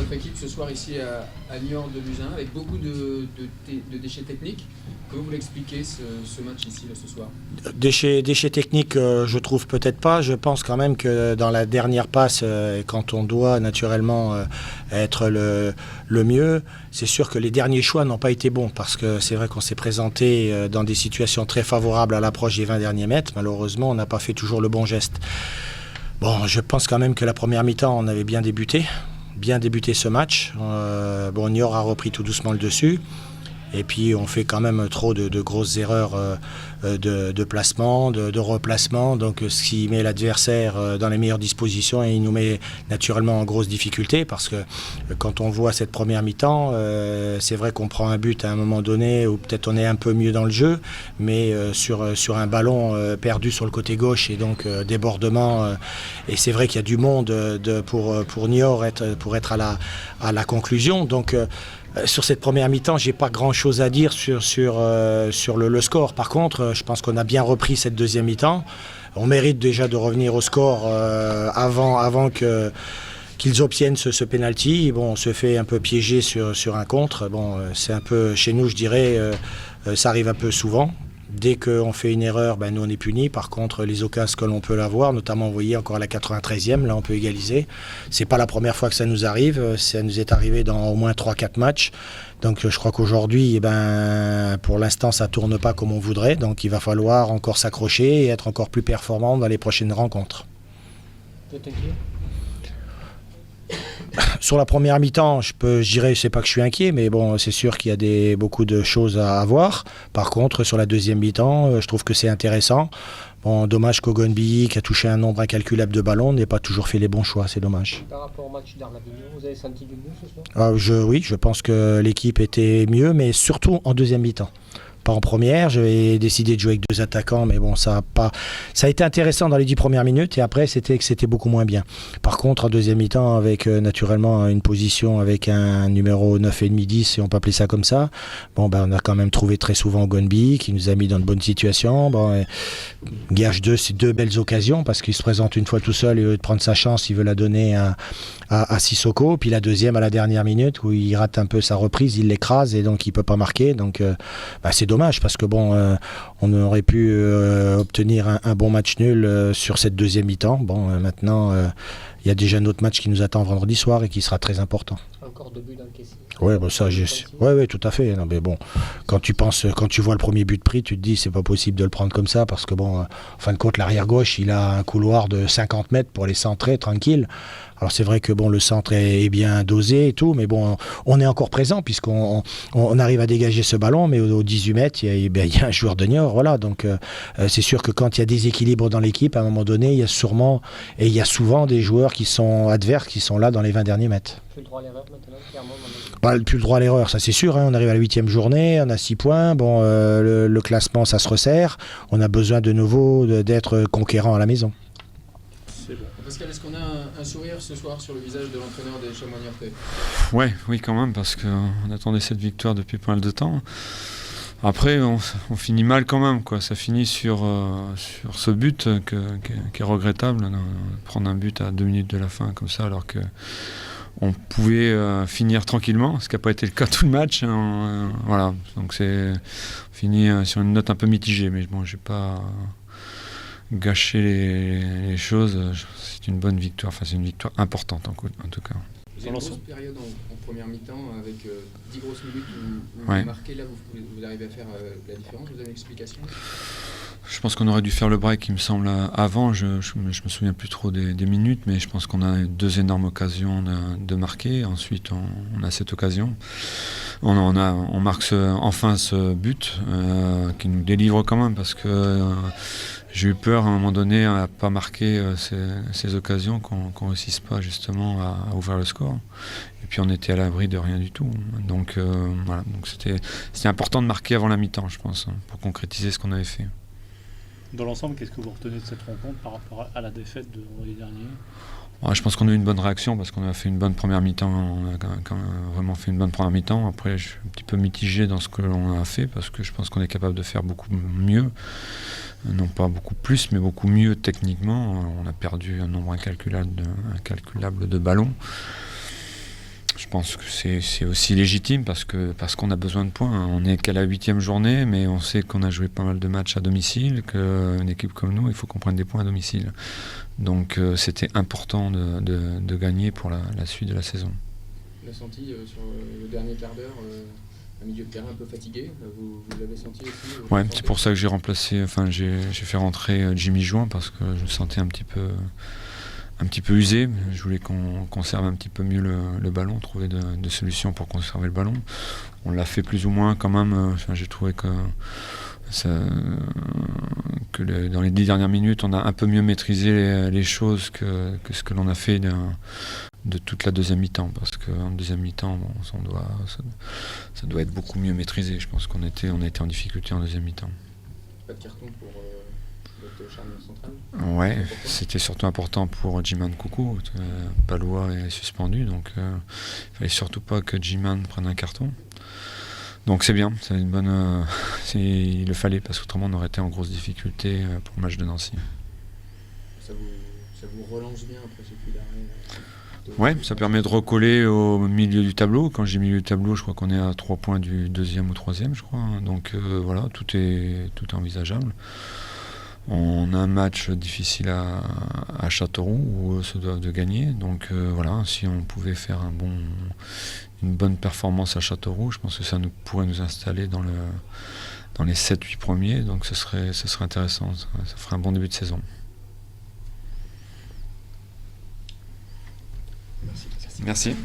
votre équipe ce soir ici à Niort de Buzyn, avec beaucoup de déchets techniques. Comment vous l'expliquez ce match ici ce soir? Déchets techniques, je trouve peut-être pas. Je pense quand même que dans la dernière passe, quand on doit naturellement être le mieux, c'est sûr que les derniers choix n'ont pas été bons, parce que c'est vrai qu'on s'est présenté dans des situations très favorables à l'approche des 20 derniers mètres. Malheureusement, on n'a pas fait toujours le bon geste. Bon, je pense quand même que la première mi-temps, on avait bien débuté ce match. Niort a repris tout doucement le dessus. Et puis on fait quand même trop de grosses erreurs de placement, de replacement, donc ce qui met l'adversaire dans les meilleures dispositions et il nous met naturellement en grosse difficulté, parce que quand on voit cette première mi-temps, c'est vrai qu'on prend un but à un moment donné où peut-être on est un peu mieux dans le jeu, mais sur un ballon perdu sur le côté gauche et donc débordement, et c'est vrai qu'il y a du monde pour Niort pour être à la conclusion, donc sur cette première mi-temps, j'ai pas grand-chose à dire sur le score. Par contre, je pense qu'on a bien repris cette deuxième mi-temps. On mérite déjà de revenir au score avant qu'ils obtiennent ce penalty. Bon, on se fait un peu piéger sur un contre. Bon, c'est un peu chez nous, je dirais, ça arrive un peu souvent. Dès qu'on fait une erreur, nous on est punis. Par contre, les occasions que l'on peut l'avoir, notamment, vous voyez, encore à la 93e, là on peut égaliser. C'est pas la première fois que ça nous arrive. Ça nous est arrivé dans au moins 3-4 matchs. Donc je crois qu'aujourd'hui, pour l'instant, ça tourne pas comme on voudrait. Donc il va falloir encore s'accrocher et être encore plus performant dans les prochaines rencontres. Sur la première mi-temps, je dirais, c'est pas que je suis inquiet, mais bon, c'est sûr qu'il y a beaucoup de choses à voir. Par contre, sur la deuxième mi-temps, je trouve que c'est intéressant. Bon, dommage qu'Ogonbi, qui a touché un nombre incalculable de ballons, n'ait pas toujours fait les bons choix, c'est dommage. Par rapport au match d'Arlavignon, vous avez senti du mieux ce soir? Oui, je pense que l'équipe était mieux, mais surtout en deuxième mi-temps. Pas en première, j'avais décidé de jouer avec 2 attaquants, mais bon, ça a été intéressant dans les 10 premières minutes, et après c'était beaucoup moins bien. Par contre, en deuxième mi-temps, avec naturellement une position avec un numéro 9,5-10, si on peut appeler ça comme ça, on a quand même trouvé très souvent Ogonbi, qui nous a mis dans de bonnes situations. Gage 2, c'est 2 belles occasions, parce qu'il se présente une fois tout seul, et au lieu de prendre sa chance, il veut la donner à Sissoko. Puis la deuxième à la dernière minute, où il rate un peu sa reprise, il l'écrase, et donc il ne peut pas marquer. Donc c'est dommage, parce que on aurait pu obtenir un bon match nul sur cette deuxième mi-temps. Maintenant, il y a déjà un autre match qui nous attend vendredi soir et qui sera très important. Encore 2 buts d'encaissés. Oui, tout à fait. Non, mais bon, quand tu vois le premier but pris, tu te dis c'est pas possible de le prendre comme ça, parce que en fin de compte, l'arrière gauche, il a un couloir de 50 mètres pour aller centrer tranquille. Alors c'est vrai que le centre est bien dosé et tout, mais on est encore présent, puisqu'on arrive à dégager ce ballon, mais aux 18 mètres, il y a un joueur de Niort, voilà. Donc c'est sûr que quand il y a des équilibres dans l'équipe, à un moment donné, il y a souvent des joueurs qui sont adverses, qui sont là dans les 20 derniers mètres. Plus le droit à l'erreur maintenant, clairement. Plus le droit à l'erreur, ça c'est sûr. On arrive à la 8e journée, on a 6 points. Le classement, ça se resserre. On a besoin de nouveau d'être conquérant à la maison. C'est bon. Pascal, est-ce qu'on a un sourire ce soir sur le visage de l'entraîneur des Chamois niortais? Oui, quand même, parce qu'on attendait cette victoire depuis pas mal de temps. Après, on finit mal quand même, quoi. Ça finit sur ce but qui est regrettable, prendre un but à 2 minutes de la fin comme ça, alors que on pouvait finir tranquillement, ce qui n'a pas été le cas tout le match. Voilà, donc on finit sur une note un peu mitigée, mais bon, j'ai pas gâché les choses. C'est une bonne victoire, c'est une victoire importante en tout cas. Vous avez une grosse période en première mi-temps avec 10 grosses minutes où vous marquez, là vous arrivez à faire la différence, vous avez une explication? Je pense qu'on aurait dû faire le break, il me semble, avant. Je me souviens plus trop des minutes, mais je pense qu'on a 2 énormes occasions de marquer. Ensuite, on a cette occasion. On marque enfin ce but qui nous délivre quand même, parce que j'ai eu peur à un moment donné à ne pas marquer ces occasions, qu'on ne réussisse pas justement à ouvrir le score. Et puis on était à l'abri de rien du tout. Donc voilà, donc c'était important de marquer avant la mi-temps, je pense, pour concrétiser ce qu'on avait fait. Dans l'ensemble, qu'est-ce que vous retenez de cette rencontre par rapport à la défaite de vendredi dernier? Je pense qu'on a eu une bonne réaction, parce qu'on a fait une bonne première mi-temps. On a quand même vraiment fait une bonne première mi-temps. Après, je suis un petit peu mitigé dans ce que l'on a fait, parce que je pense qu'on est capable de faire beaucoup mieux. Non pas beaucoup plus, mais beaucoup mieux techniquement. On a perdu un nombre incalculable de ballons. Je je pense que c'est aussi légitime parce qu'on a besoin de points. On n'est qu'à la 8e journée, mais on sait qu'on a joué pas mal de matchs à domicile, qu'une équipe comme nous, il faut qu'on prenne des points à domicile. Donc c'était important de gagner pour la suite de la saison. On l'a senti sur le dernier quart d'heure, un milieu de terrain un peu fatigué. Vous l'avez senti aussi Ouais, c'est pour ça que j'ai fait rentrer Jimmy Jouin parce que je me sentais un petit peu usé. Je voulais qu'on conserve un petit peu mieux le ballon, trouver de solutions pour conserver le ballon. On l'a fait plus ou moins quand même. J'ai trouvé que dans les 10 dernières minutes, on a un peu mieux maîtrisé les choses que ce que l'on a fait de toute la deuxième mi-temps. Parce qu'en deuxième mi-temps, ça doit être beaucoup mieux maîtrisé. Je pense qu'on a été en difficulté en deuxième mi-temps. Pas de carton pour votre charnière centrale? Ouais, c'était surtout important pour Djiman Coucou. Palois est suspendu, donc il fallait surtout pas que Djiman prenne un carton. Donc c'est bien, c'est une bonne. Il le fallait parce qu'autrement on aurait été en grosse difficulté pour le match de Nancy. Ça vous relance bien après ce coup d'arrêt? Ouais, ça permet de recoller au milieu du tableau. Quand j'ai milieu du tableau, je crois qu'on est à 3 points du 2e ou 3e, je crois. Donc voilà, tout est envisageable. On a un match difficile à Châteauroux où eux se doivent de gagner. Donc voilà, si on pouvait faire une bonne performance à Châteauroux, je pense que ça pourrait nous installer dans les 7-8 premiers. Donc ce serait intéressant. Ça ferait un bon début de saison. Merci.